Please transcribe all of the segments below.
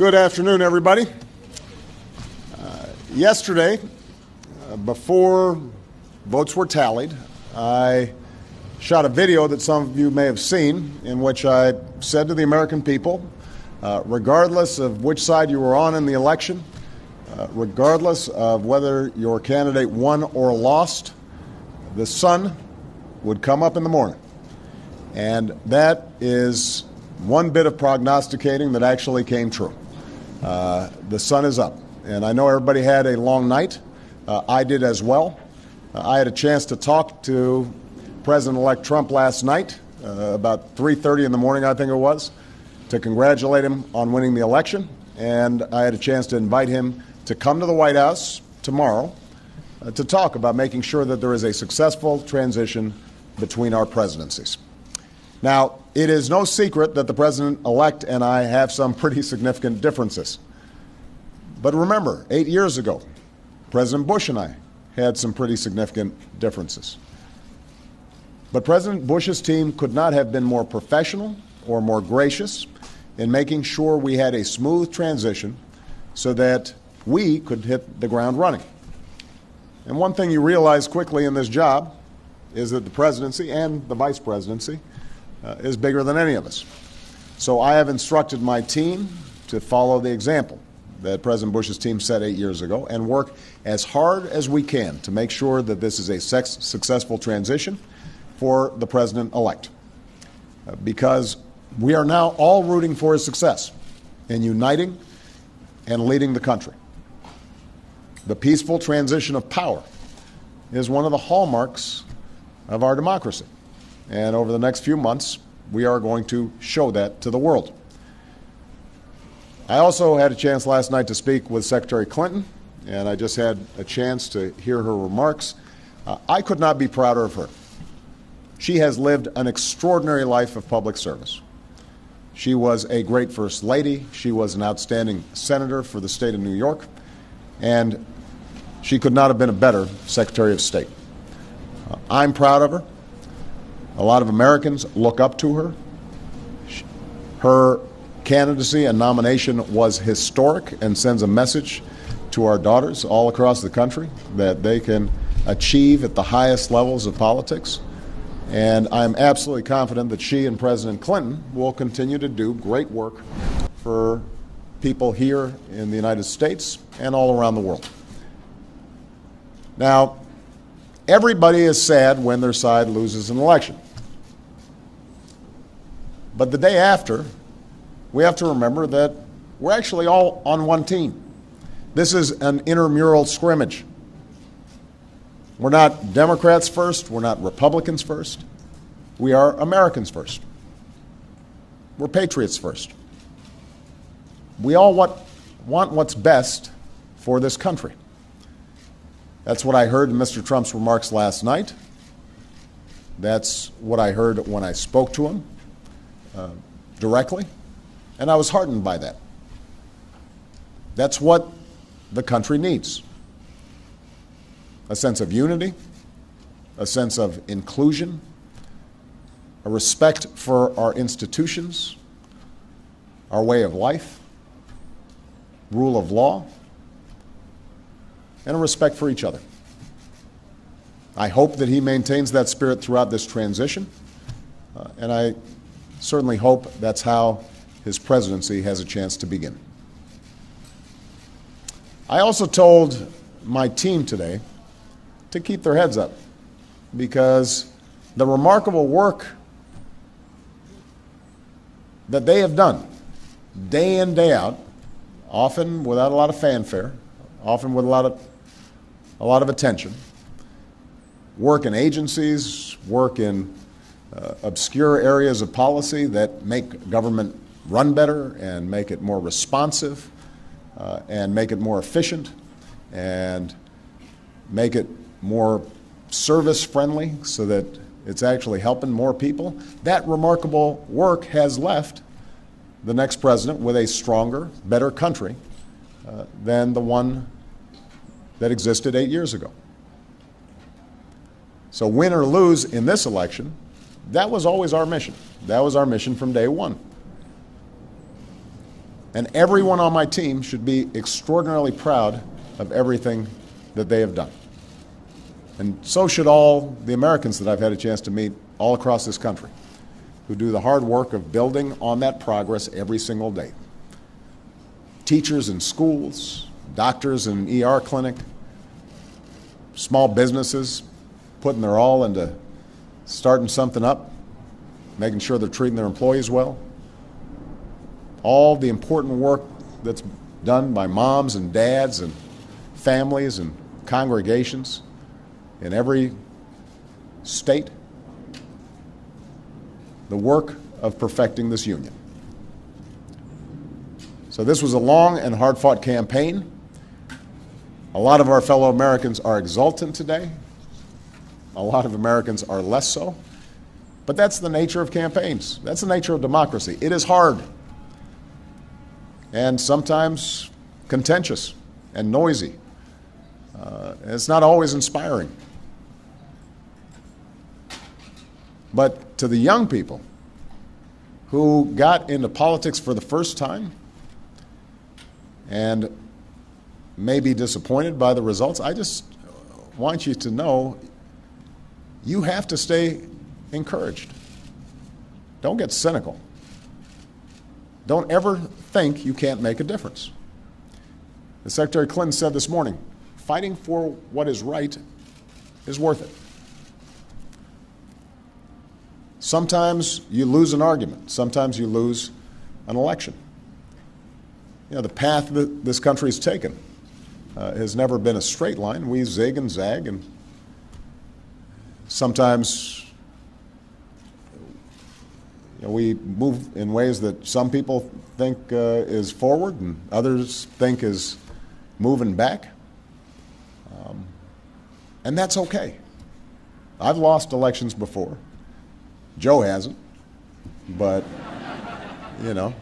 Good afternoon, everybody. Yesterday, before votes were tallied, I shot a video that some of you may have seen in which I said to the American people, regardless of which side you were on in the election, regardless of whether your candidate won or lost, the sun would come up in the morning. And that is one bit of prognosticating that actually came true. The sun is up. And I know everybody had a long night. I did as well. I had a chance to talk to President-elect Trump last night, about 3:30 in the morning, I think it was, to congratulate him on winning the election. And I had a chance to invite him to come to the White House tomorrow to talk about making sure that there is a successful transition between our presidencies. Now, it is no secret that the President-elect and I have some pretty significant differences. But remember, 8 years ago, President Bush and I had some pretty significant differences. But President Bush's team could not have been more professional or more gracious in making sure we had a smooth transition so that we could hit the ground running. And one thing you realize quickly in this job is that the presidency and the vice presidency is bigger than any of us. So I have instructed my team to follow the example that President Bush's team set 8 years ago and work as hard as we can to make sure that this is a successful transition for the president-elect. Because we are now all rooting for his success in uniting and leading the country. The peaceful transition of power is one of the hallmarks of our democracy. And over the next few months, we are going to show that to the world. I also had a chance last night to speak with Secretary Clinton, and I just had a chance to hear her remarks. I could not be prouder of her. She has lived an extraordinary life of public service. She was a great First Lady. She was an outstanding senator for the state of New York, and she could not have been a better Secretary of State. I'm proud of her. A lot of Americans look up to her. Her candidacy and nomination was historic and sends a message to our daughters all across the country that they can achieve at the highest levels of politics. And I'm absolutely confident that she and President Clinton will continue to do great work for people here in the United States and all around the world. Now, everybody is sad when their side loses an election. But the day after, we have to remember that we're actually all on one team. This is an intramural scrimmage. We're not Democrats first. We're not Republicans first. We are Americans first. We're patriots first. We all want what's best for this country. That's what I heard in Mr. Trump's remarks last night. That's what I heard when I spoke to him directly, and I was heartened by that. That's what the country needs. A sense of unity, a sense of inclusion, a respect for our institutions, our way of life, rule of law, and a respect for each other. I hope that he maintains that spirit throughout this transition, and I certainly hope that's how his presidency has a chance to begin. I also told my team today to keep their heads up because the remarkable work that they have done day in, day out, often without a lot of fanfare, often with a lot of attention, work in agencies, work in obscure areas of policy that make government run better and make it more responsive and make it more efficient and make it more service-friendly so that it's actually helping more people. That remarkable work has left the next president with a stronger, better country than the one that existed 8 years ago. So win or lose in this election, that was always our mission. That was our mission from day one. And everyone on my team should be extraordinarily proud of everything that they have done. And so should all the Americans that I've had a chance to meet all across this country, who do the hard work of building on that progress every single day. Teachers in schools, doctors in an ER clinic, small businesses putting their all into starting something up, making sure they're treating their employees well. All the important work that's done by moms and dads and families and congregations in every state. The work of perfecting this union. So this was a long and hard-fought campaign. A lot of our fellow Americans are exultant today. A lot of Americans are less so. But that's the nature of campaigns. That's the nature of democracy. It is hard and sometimes contentious and noisy. It's not always inspiring. But to the young people who got into politics for the first time and may be disappointed by the results, I just want you to know you have to stay encouraged. Don't get cynical. Don't ever think you can't make a difference. As Secretary Clinton said this morning, fighting for what is right is worth it. Sometimes you lose an argument. Sometimes you lose an election. You know, the path that this country has taken has never been a straight line. We zig and zag, and sometimes we move in ways that some people think is forward and others think is moving back. And that's okay. I've lost elections before. Joe hasn't, but you know.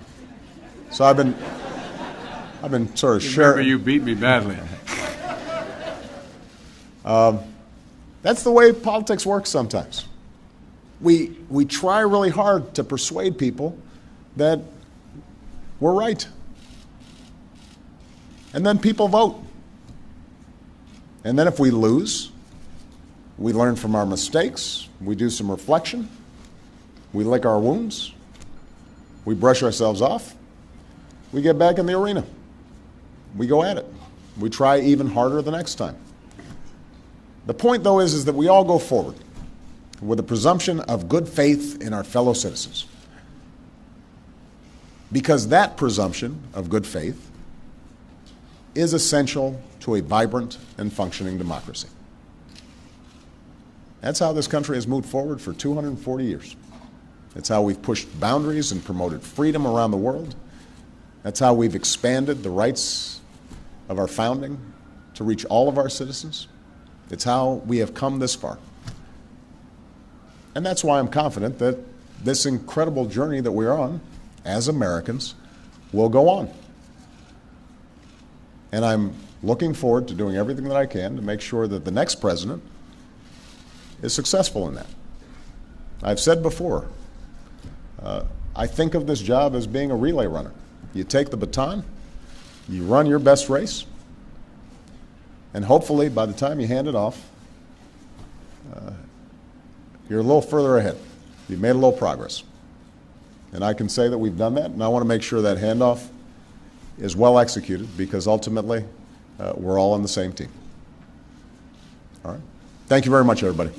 So I've been sort of sharing. Remember, you beat me badly. That's the way politics works sometimes. We try really hard to persuade people that we're right, and then people vote. And then if we lose, we learn from our mistakes. We do some reflection. We lick our wounds. We brush ourselves off. We get back in the arena. We go at it. We try even harder the next time. The point, though, is that we all go forward with a presumption of good faith in our fellow citizens. Because that presumption of good faith is essential to a vibrant and functioning democracy. That's how this country has moved forward for 240 years. That's how we've pushed boundaries and promoted freedom around the world. That's how we've expanded the rights of our founding to reach all of our citizens. It's how we have come this far. And that's why I'm confident that this incredible journey that we're on as Americans will go on. And I'm looking forward to doing everything that I can to make sure that the next president is successful in that. I've said before, I think of this job as being a relay runner. You take the baton, you run your best race, and hopefully by the time you hand it off, you're a little further ahead. You've made a little progress. And I can say that we've done that, and I want to make sure that handoff is well executed because ultimately we're all on the same team. All right? Thank you very much, everybody.